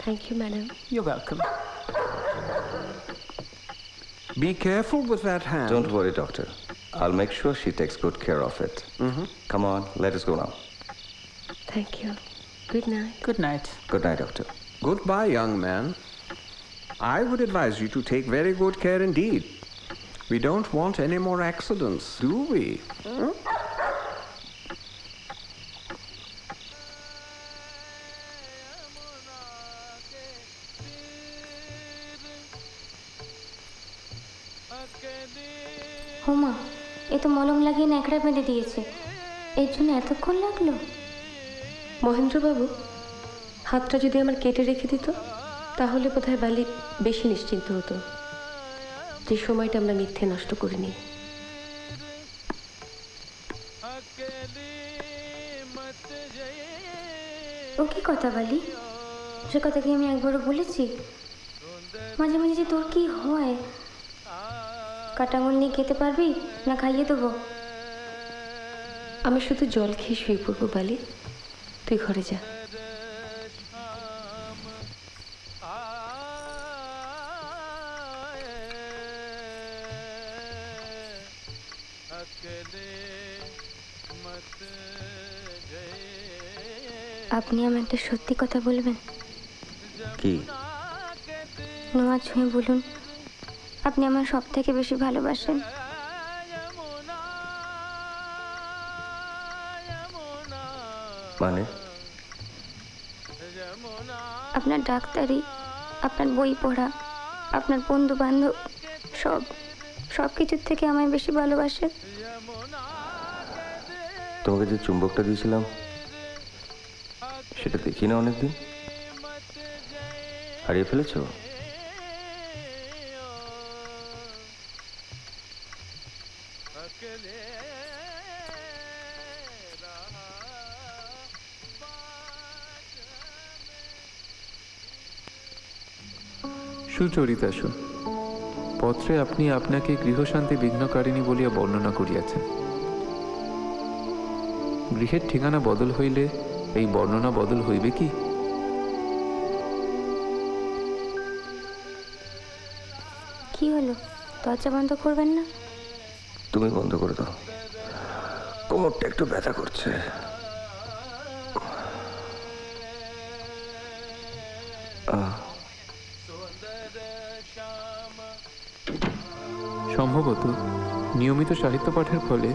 Thank you, madam. You're welcome. Be careful with that hand. Don't worry, doctor. I'll make sure she takes good care of it. Come on, let us go now. Thank you. Good night. Good night. Good night, doctor. Goodbye, young man. I would advise you to take very good care indeed. We don't want any more accidents, do we? হোমা, এ তো মলম লাগিয়ে ন্যাকড়া বেঁধে দিয়েছে। এর জন্য এতক্ষণ লাগলো? মহেন্দ্রবাবু, হাতটা যদি আমার কেটে রেখে দিত তাহলে বোধহয় বালি বেশি নিশ্চিন্ত হতো। যে সময়টা আমরা মিথ্যে নষ্ট করিনি। ও কি কথা বালি? সে কথা কি আমি একবারও বলেছি? মাঝে মাঝে যে তোর কি হয়? কাটাঙুল নিয়ে খেতে পারবি না খাইয়ে দেবো? আমি শুধু জল খেয়ে শুয়ে পড়বো বালি, তুই ঘরে যা। আপনি আমার একটা সত্যি কথা বলবেন? কি? নোয়া ছুঁয়ে বলুন, আপনি আমার সব থেকে বেশি ভালোবাসেন। মানে? আপনার ডাক্তারি, আপনার বই পড়া, আপনার বন্ধু বান্ধব, সব কিছুর থেকে আমায় বেশি ভালোবাসেন। তোমাকে যে চুম্বকটা দিয়েছিলাম সেটা দেখি না অনেকদিন। হারিয়ে ফেলেছো? সুচরিতাসু, পত্রে আপনি আপনাকে গৃহশান্তি বিঘ্নকারিণী বলিয়া বর্ণনা করিয়াছেন। গৃহের ঠিকানা বদল হইলে এই বর্ণনা বদল হইবে কি? কি হলো, দরজা বন্ধ করবেন না? তুমি বন্ধ করে দাও, কোমরটা একটু ব্যথা করছে। সম্ভবত নিয়মিত সাহিত্য পাঠের ফলে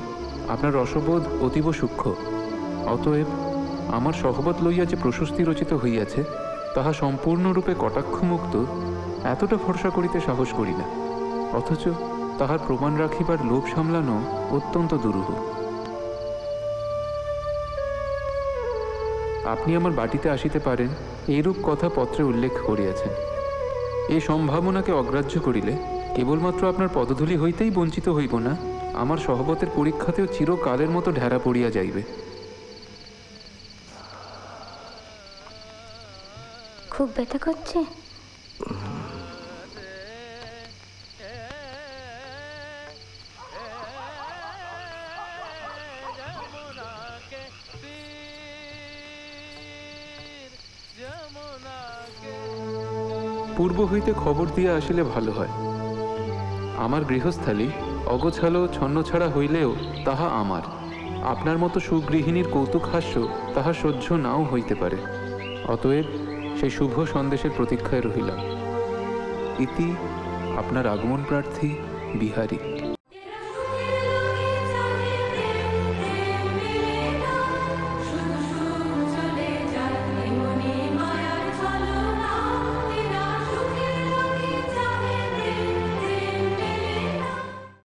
আপনার রসবোধ অতীব সূক্ষ্ম। অতএব আমার সহবত লইয়া যে প্রশস্তি রচিত হইয়াছে তাহা সম্পূর্ণরূপে কটাক্ষমুক্ত এতটা ভরসা করিতে সাহস করি না। অথচ তাহার প্রমাণ রাখিবার লোভ সামলানো অত্যন্ত দুরূহ। আপনি আমার বাটিতে আসিতে পারেন এইরূপ কথা পত্রে উল্লেখ করিয়াছেন। এই সম্ভাবনাকে অগ্রাহ্য করিলে কেবলমাত্র আপনার পদধূলি হইতেই বঞ্চিত হইব না, আমার সহবতের পরীক্ষাতেও চিরকালের মতো ঢেরা পড়িয়া যাইবে। খুব ব্যথা করছে? পূর্ব হইতে খবর দিয়া আসিলে ভালো হয়। আমার গৃহস্থালী অগোছালো ছন্নছাড়া হইলেও তাহা আমার। আপনার মতো সুগৃহিণীর কৌতুক হাস্য তাহা সহ্য নাও হইতে পারে। অতএব সেই শুভ সন্দেশের প্রতীক্ষায় রহিলাম। ইতি আপনার আগমন প্রার্থী বিহারী।